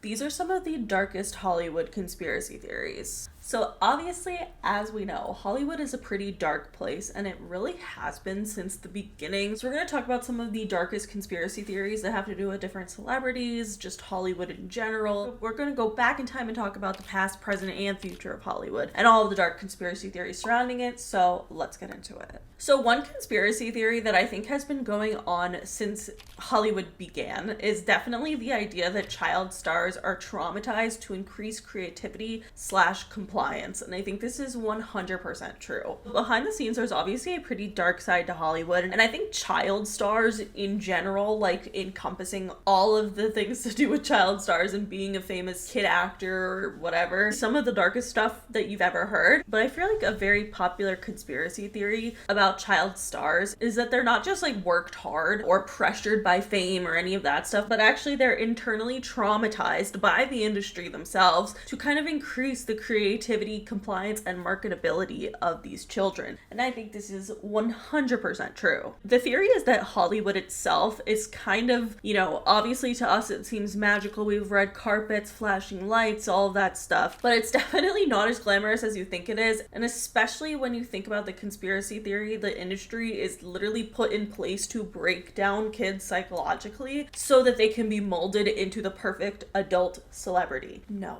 These are some of the darkest Hollywood conspiracy theories. So obviously, as we know, Hollywood is a pretty dark place, and it really has been since the beginning. So we're going to talk about some of the darkest conspiracy theories that have to do with different celebrities, just Hollywood in general. We're going to go back in time and talk about the past, present, and future of Hollywood, and all of the dark conspiracy theories surrounding it. So let's get into it. So one conspiracy theory that I think has been going on since Hollywood began is definitely the idea that child stars are traumatized to increase creativity / compliance. And I think this is 100% true. Behind the scenes, there's obviously a pretty dark side to Hollywood. And I think child stars in general, like encompassing all of the things to do with child stars and being a famous kid actor or whatever, some of the darkest stuff that you've ever heard. But I feel like a very popular conspiracy theory about child stars is that they're not just like worked hard or pressured by fame or any of that stuff, but actually they're internally traumatized by the industry themselves to kind of increase the creativity, compliance, and marketability of these children. And I think this is 100% true. The theory is that Hollywood itself is kind of, obviously to us it seems magical. We've red carpets, flashing lights, all of that stuff, but it's definitely not as glamorous as you think it is. And especially when you think about the conspiracy theory, the industry is literally put in place to break down kids psychologically so that they can be molded into the perfect adult celebrity. No.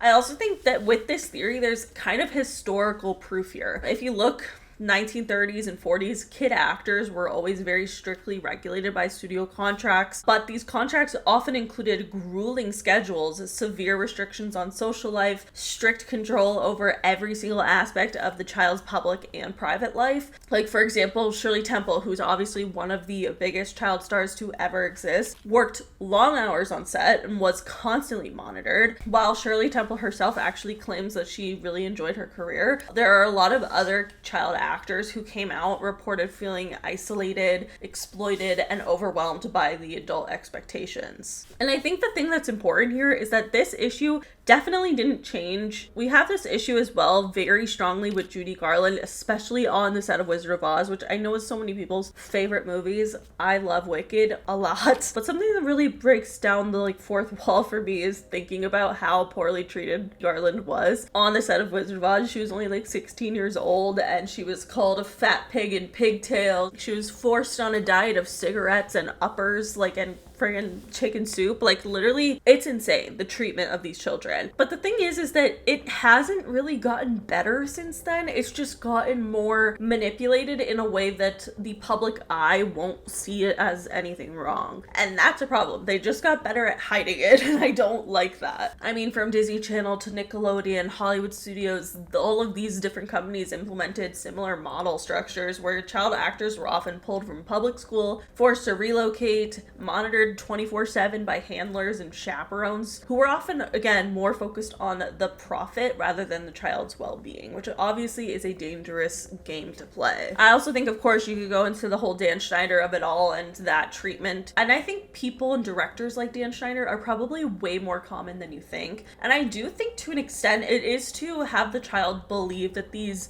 I also think that with this theory, there's kind of historical proof here. If you look 1930s and 40s, kid actors were always very strictly regulated by studio contracts, but these contracts often included grueling schedules, severe restrictions on social life, strict control over every single aspect of the child's public and private life. Like, for example, Shirley Temple, who's obviously one of the biggest child stars to ever exist, worked long hours on set and was constantly monitored, while Shirley Temple herself actually claims that she really enjoyed her career. There are a lot of other child actors who came out reported feeling isolated, exploited, and overwhelmed by the adult expectations. And I think the thing that's important here is that this issue definitely didn't change. We have this issue as well very strongly with Judy Garland, especially on the set of Wizard of Oz, which I know is so many people's favorite movies. I love Wicked a lot, but something that really breaks down the fourth wall for me is thinking about how poorly treated Garland was on the set of Wizard of Oz. She was only 16 years old, and she was called a fat pig in pigtails. She was forced on a diet of cigarettes and uppers, and friggin' chicken soup. Literally, it's insane, the treatment of these children. But the thing is that it hasn't really gotten better since then. It's just gotten more manipulated in a way that the public eye won't see it as anything wrong. And that's a problem. They just got better at hiding it, and I don't like that. I mean, from Disney Channel to Nickelodeon, Hollywood Studios, all of these different companies implemented similar model structures where child actors were often pulled from public school, forced to relocate, monitored 24/7 by handlers and chaperones who were often, again, more focused on the profit rather than the child's well-being, which obviously is a dangerous game to play. I also think, of course, you could go into the whole Dan Schneider of it all and that treatment. And I think people and directors like Dan Schneider are probably way more common than you think. And I do think to an extent it is to have the child believe that these,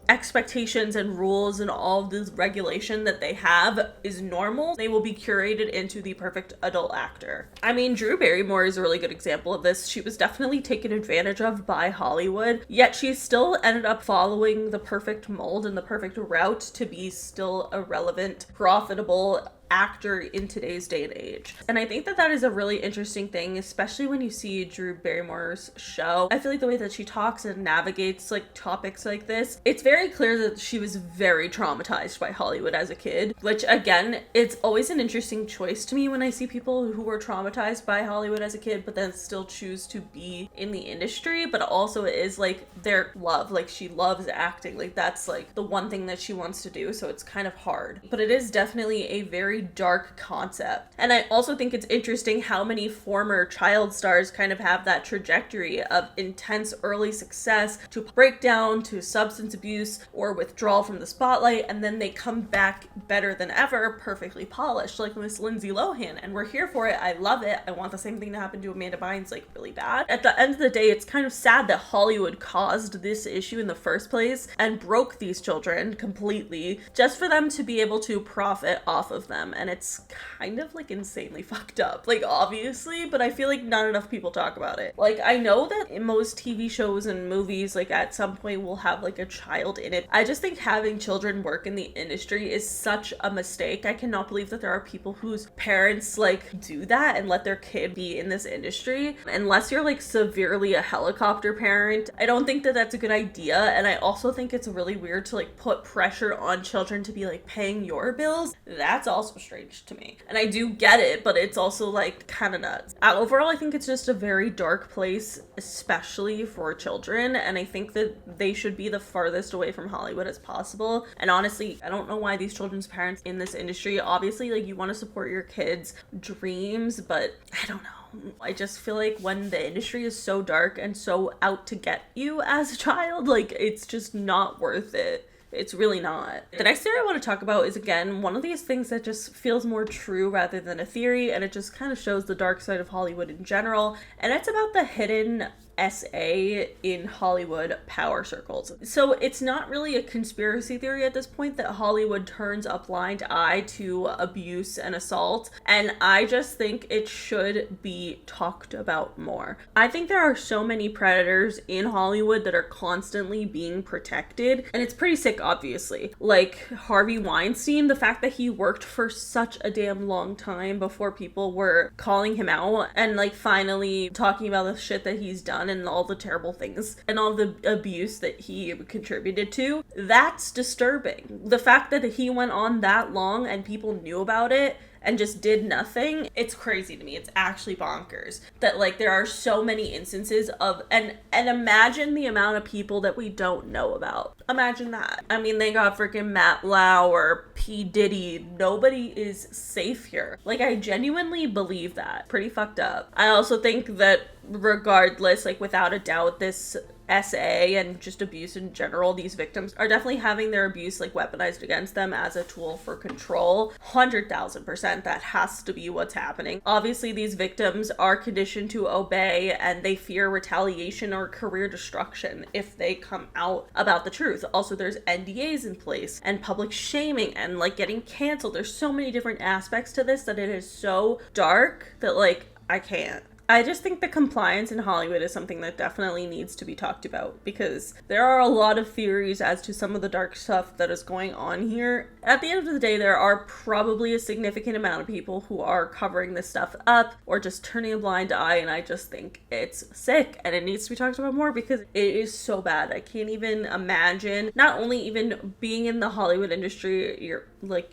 expectations and rules and all of this regulation that they have is normal. They will be curated into the perfect adult actor. I mean, Drew Barrymore is a really good example of this. She was definitely taken advantage of by Hollywood, yet she still ended up following the perfect mold and the perfect route to be still a relevant, profitable actor in today's day and age. And I think that is a really interesting thing, especially when you see Drew Barrymore's show. I feel like the way that she talks and navigates topics like this, it's very clear that she was very traumatized by Hollywood as a kid, which again, it's always an interesting choice to me when I see people who were traumatized by Hollywood as a kid but then still choose to be in the industry. But also it is their love, she loves acting, that's the one thing that she wants to do, so it's kind of hard. But it is definitely a very dark concept. And I also think it's interesting how many former child stars kind of have that trajectory of intense early success to breakdown to substance abuse or withdrawal from the spotlight, and then they come back better than ever, perfectly polished, like Miss Lindsay Lohan. And we're here for it. I love it. I want the same thing to happen to Amanda Bynes really bad. At the end of the day, it's kind of sad that Hollywood caused this issue in the first place and broke these children completely just for them to be able to profit off of them. them, and it's kind of like insanely fucked up. Like, obviously, but I feel like not enough people talk about it. Like, I know that in most TV shows and movies, like, at some point will have like a child in it. I just think having children work in the industry is such a mistake. I cannot believe that there are people whose parents like do that and let their kid be in this industry. Unless you're like severely a helicopter parent, I don't think that that's a good idea. And I also think it's really weird to like put pressure on children to be like paying your bills. That's also strange to me. And I do get it, but it's also like kind of nuts. Overall, I think it's just a very dark place, especially for children. And I think that they should be the farthest away from Hollywood as possible. And honestly, I don't know why these children's parents in this industry, obviously, like, you want to support your kids' dreams, but I don't know. I just feel like when the industry is so dark and so out to get you as a child, like, it's just not worth it. It's really not. The next theory I want to talk about is, again, one of these things that just feels more true rather than a theory, and it just kind of shows the dark side of Hollywood in general, and it's about the hidden SA in Hollywood power circles. So it's not really a conspiracy theory at this point that Hollywood turns a blind eye to abuse and assault, and I just think it should be talked about more. I think there are so many predators in Hollywood that are constantly being protected, and it's pretty sick, obviously. Like Harvey Weinstein, the fact that he worked for such a damn long time before people were calling him out and like finally talking about the shit that he's done and all the terrible things and all the abuse that he contributed to, that's disturbing. The fact that he went on that long and people knew about it and just did nothing, it's crazy to me. It's actually bonkers that like there are so many instances of, and imagine the amount of people that we don't know about. Imagine that. I mean, they got freaking Matt Lauer, P. Diddy. Nobody is safe here. Like, I genuinely believe that. Pretty fucked up. I also think that regardless, like without a doubt, this SA and just abuse in general, these victims are definitely having their abuse like weaponized against them as a tool for control. 100,000%, that has to be what's happening. Obviously, these victims are conditioned to obey and they fear retaliation or career destruction if they come out about the truth. Also, there's NDAs in place and public shaming and like getting canceled. There's so many different aspects to this that it is so dark that like I can't. I just think the compliance in Hollywood is something that definitely needs to be talked about because there are a lot of theories as to some of the dark stuff that is going on here. At the end of the day, there are probably a significant amount of people who are covering this stuff up or just turning a blind eye, and I just think it's sick and it needs to be talked about more because it is so bad. I can't even imagine not only even being in the Hollywood industry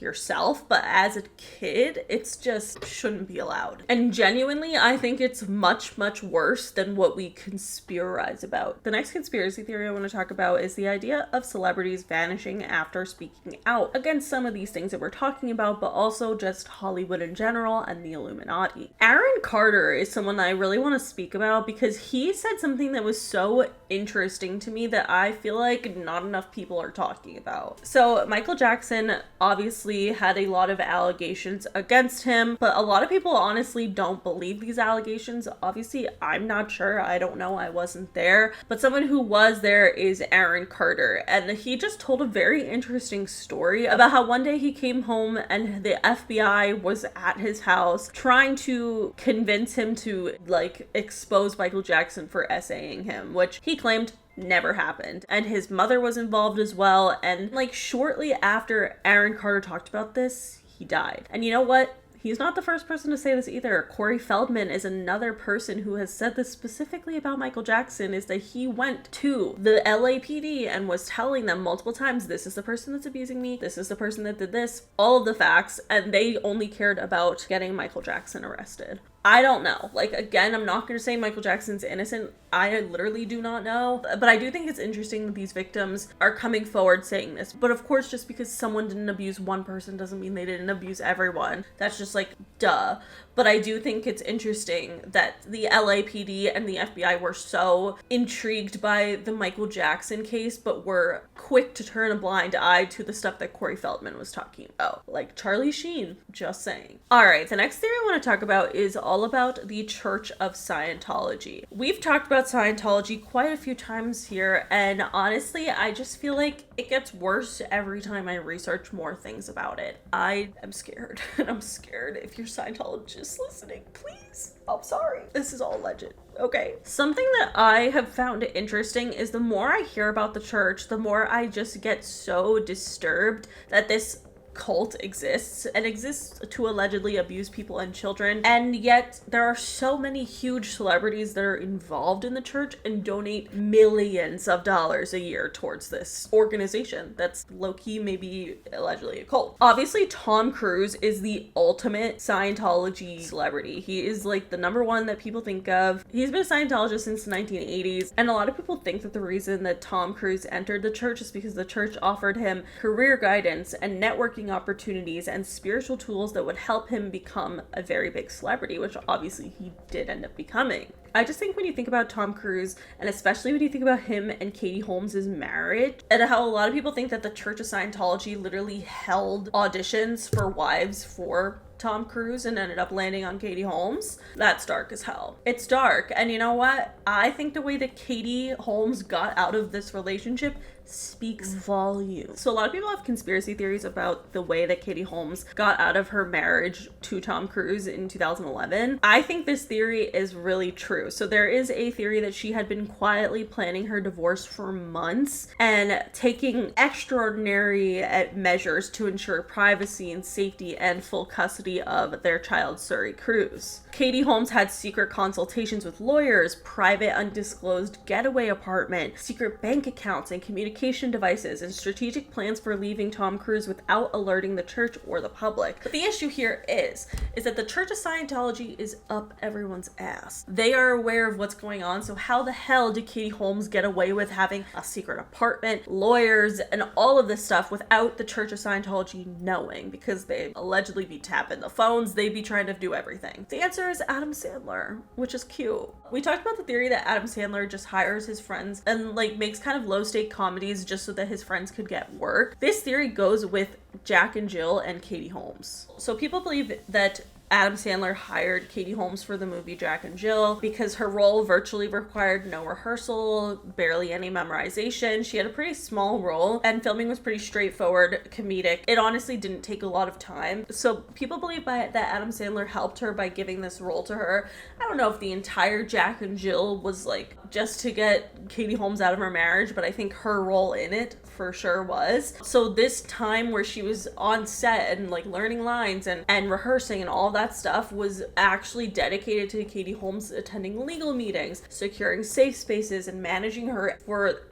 yourself, but as a kid, it's just shouldn't be allowed. And genuinely, I think it's much, much worse than what we conspirize about. The next conspiracy theory I want to talk about is the idea of celebrities vanishing after speaking out against some of these things that we're talking about, but also just Hollywood in general and the Illuminati. Aaron Carter is someone that I really want to speak about because he said something that was so interesting to me that I feel like not enough people are talking about. So Michael Jackson obviously had a lot of allegations against him, but a lot of people honestly don't believe these allegations. Obviously, I'm not sure. I don't know. I wasn't there. But someone who was there is Aaron Carter. And he just told a very interesting story about how one day he came home and the FBI was at his house trying to convince him to like expose Michael Jackson for essaying him, which he claimed never happened. And his mother was involved as well. And like shortly after Aaron Carter talked about this, he died. And you know what? He's not the first person to say this either. Corey Feldman is another person who has said this specifically about Michael Jackson, is that he went to the LAPD and was telling them multiple times, this is the person that's abusing me, this is the person that did this, all of the facts, and they only cared about getting Michael Jackson arrested. I don't know. Like, again, I'm not going to say Michael Jackson's innocent. I literally do not know. But I do think it's interesting that these victims are coming forward saying this. But of course, just because someone didn't abuse one person doesn't mean they didn't abuse everyone. That's just like, duh. But I do think it's interesting that the LAPD and the FBI were so intrigued by the Michael Jackson case, but were quick to turn a blind eye to the stuff that Corey Feldman was talking about. Like Charlie Sheen, just saying. All right, the next theory I want to talk about is all about the Church of Scientology. We've talked about Scientology quite a few times here, and honestly, I just feel like it gets worse every time I research more things about it. I am scared, and I'm scared if you're Scientologists listening, please. I'm sorry. This is all alleged. Okay. Something that I have found interesting is the more I hear about the church, the more I just get so disturbed that this cult exists and exists to allegedly abuse people and children, and yet there are so many huge celebrities that are involved in the church and donate millions of dollars a year towards this organization that's low-key maybe allegedly a cult. Obviously, Tom Cruise is the ultimate Scientology celebrity. He is like the number one that people think of. He's been a Scientologist since the 1980s, and a lot of people think that the reason that Tom Cruise entered the church is because the church offered him career guidance and networking opportunities and spiritual tools that would help him become a very big celebrity, which obviously he did end up becoming. I just think when you think about Tom Cruise, and especially when you think about him and Katie Holmes' marriage, and how a lot of people think that the Church of Scientology literally held auditions for wives for Tom Cruise and ended up landing on Katie Holmes, that's dark as hell. It's dark. And you know what? I think the way that Katie Holmes got out of this relationship speaks volumes. So a lot of people have conspiracy theories about the way that Katie Holmes got out of her marriage to Tom Cruise in 2011. I think this theory is really true. So there is a theory that she had been quietly planning her divorce for months and taking extraordinary measures to ensure privacy and safety and full custody of their child, Suri Cruise. Katie Holmes had secret consultations with lawyers, private undisclosed getaway apartment, secret bank accounts and communication devices, and strategic plans for leaving Tom Cruise without alerting the church or the public. But the issue here is that the Church of Scientology is up everyone's ass. They are aware of what's going on, so how the hell did Katie Holmes get away with having a secret apartment, lawyers, and all of this stuff without the Church of Scientology knowing? Because they'd allegedly be tapping the phones, they'd be trying to do everything. The answer is Adam Sandler, which is cute. We talked about the theory that Adam Sandler just hires his friends and like makes kind of low-stake comedies just so that his friends could get work. This theory goes with Jack and Jill and Katie Holmes. So people believe that Adam Sandler hired Katie Holmes for the movie Jack and Jill because her role virtually required no rehearsal, barely any memorization. She had a pretty small role and filming was pretty straightforward, comedic. It honestly didn't take a lot of time. So people believe that Adam Sandler helped her by giving this role to her. I don't know if the entire Jack and Jill was like just to get Katie Holmes out of her marriage, but I think her role in it for sure was. So this time where she was on set and like learning lines and rehearsing and all that stuff was actually dedicated to Katie Holmes attending legal meetings, securing safe spaces, and managing her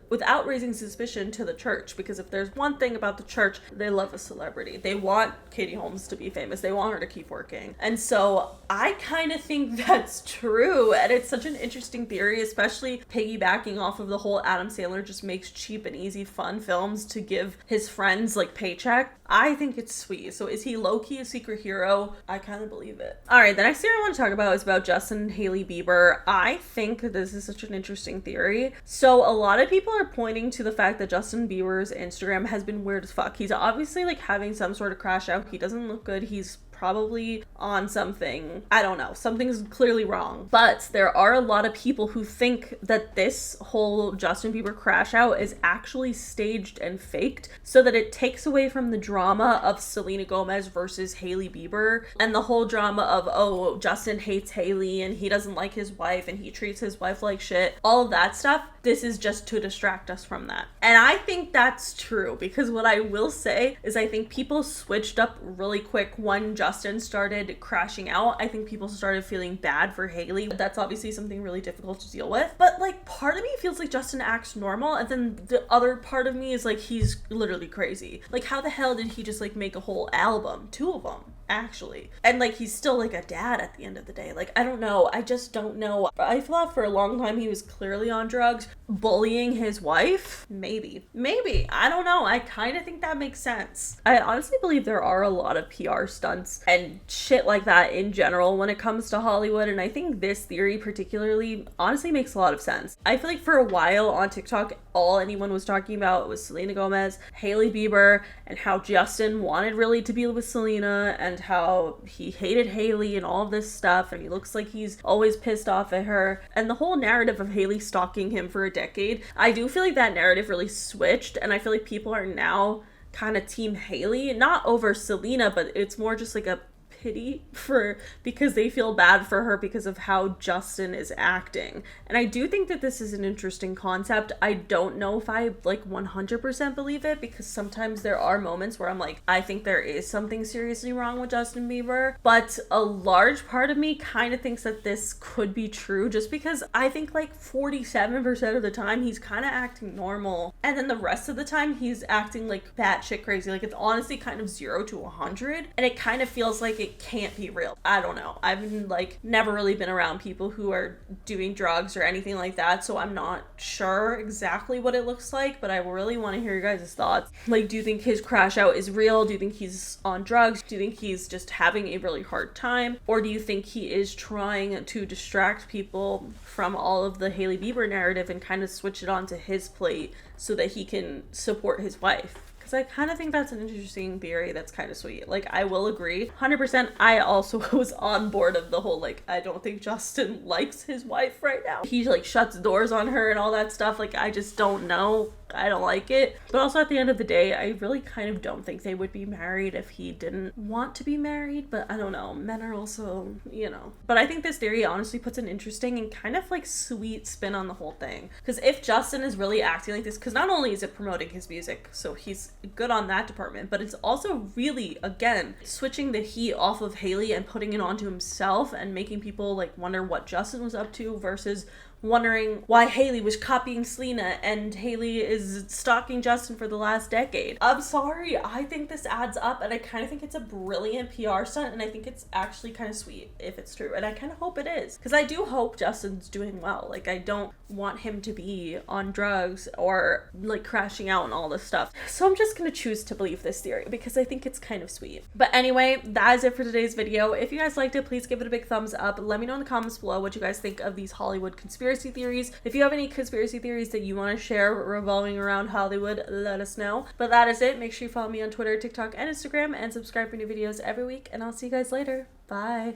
without raising suspicion to the church. Because if there's one thing about the church, they love a celebrity. They want Katie Holmes to be famous. They want her to keep working. And so I kind of think that's true. And it's such an interesting theory, especially piggybacking off of the whole Adam Sandler just makes cheap and easy fun films to give his friends like paycheck. I think it's sweet. So is he low-key a secret hero? I kind of believe it. All right, the next theory I want to talk about is about Justin and Hailey Bieber. I think this is such an interesting theory. So a lot of people are pointing to the fact that Justin Bieber's Instagram has been weird as fuck. He's obviously like having some sort of crash out. He doesn't look good. He's probably on something. I don't know. Something's clearly wrong. But there are a lot of people who think that this whole Justin Bieber crash out is actually staged and faked so that it takes away from the drama of Selena Gomez versus Hailey Bieber and the whole drama of, oh, Justin hates Hailey and he doesn't like his wife and he treats his wife like shit. All of that stuff. This is just to distract us from that. And I think that's true because what I will say is I think people switched up really quick when Justin started crashing out. I think people started feeling bad for Hailey. That's obviously something really difficult to deal with. But like part of me feels like Justin acts normal and then the other part of me is like he's literally crazy. Like how the hell did he just like make a whole album? 2 of them. actually. And like, he's still like a dad at the end of the day. Like, I don't know. I just don't know. I thought for a long time he was clearly on drugs, bullying his wife. Maybe. I don't know. I kind of think that makes sense. I honestly believe there are a lot of PR stunts and shit like that in general when it comes to Hollywood. And I think this theory particularly honestly makes a lot of sense. I feel like for a while on TikTok, all anyone was talking about was Selena Gomez, Hailey Bieber, and how Justin wanted really to be with Selena and how he hated Hailey and all of this stuff, and he looks like he's always pissed off at her. And the whole narrative of Hailey stalking him for a decade, I do feel like that narrative really switched, and I feel like people are now kind of team Hailey, not over Selena, but it's more just like a pity for, because they feel bad for her because of how Justin is acting. And I do think that this is an interesting concept. I don't know if I like 100% believe it, because sometimes there are moments where I'm like, I think there is something seriously wrong with Justin Bieber, but a large part of me kind of thinks that this could be true, just because I think like 47% of the time he's kind of acting normal, and then the rest of the time he's acting like batshit crazy. Like, it's honestly kind of 0 to 100, and it kind of feels like it can't be real. I don't know. I've like never really been around people who are doing drugs or anything like that, so I'm not sure exactly what it looks like, but I really want to hear your guys' thoughts. Like, do you think his crash out is real? Do you think he's on drugs? Do you think he's just having a really hard time? Or do you think he is trying to distract people from all of the Hailey Bieber narrative and kind of switch it onto his plate so that he can support his wife? I kind of think that's an interesting theory that's kind of sweet. Like, I will agree 100%. I also was on board of the whole, like, I don't think Justin likes his wife right now. He like shuts doors on her and all that stuff. Like, I just don't know. I don't like it. But also at the end of the day, I really kind of don't think they would be married if he didn't want to be married. But I don't know. Men are also, you know. But I think this theory honestly puts an interesting and kind of like sweet spin on the whole thing. Because if Justin is really acting like this, because not only is it promoting his music, so he's good on that department, but it's also really, again, switching the heat off of Hailey and putting it onto himself and making people like wonder what Justin was up to versus wondering why Hailey was copying Selena and Hailey is stalking Justin for the last decade. I'm sorry, I think this adds up, and I kind of think it's a brilliant PR stunt, and I think it's actually kind of sweet if it's true, and I kind of hope it is, because I do hope Justin's doing well. Like, I don't want him to be on drugs or like crashing out and all this stuff. So I'm just gonna choose to believe this theory because I think it's kind of sweet. But anyway, that is it for today's video. If you guys liked it, please give it a big thumbs up. Let me know in the comments below what you guys think of these Hollywood conspiracy theories. If you have any conspiracy theories that you want to share revolving around Hollywood, let us know. But that is it. Make sure you follow me on Twitter, TikTok, and Instagram, and subscribe for new videos every week, and I'll see you guys later. Bye.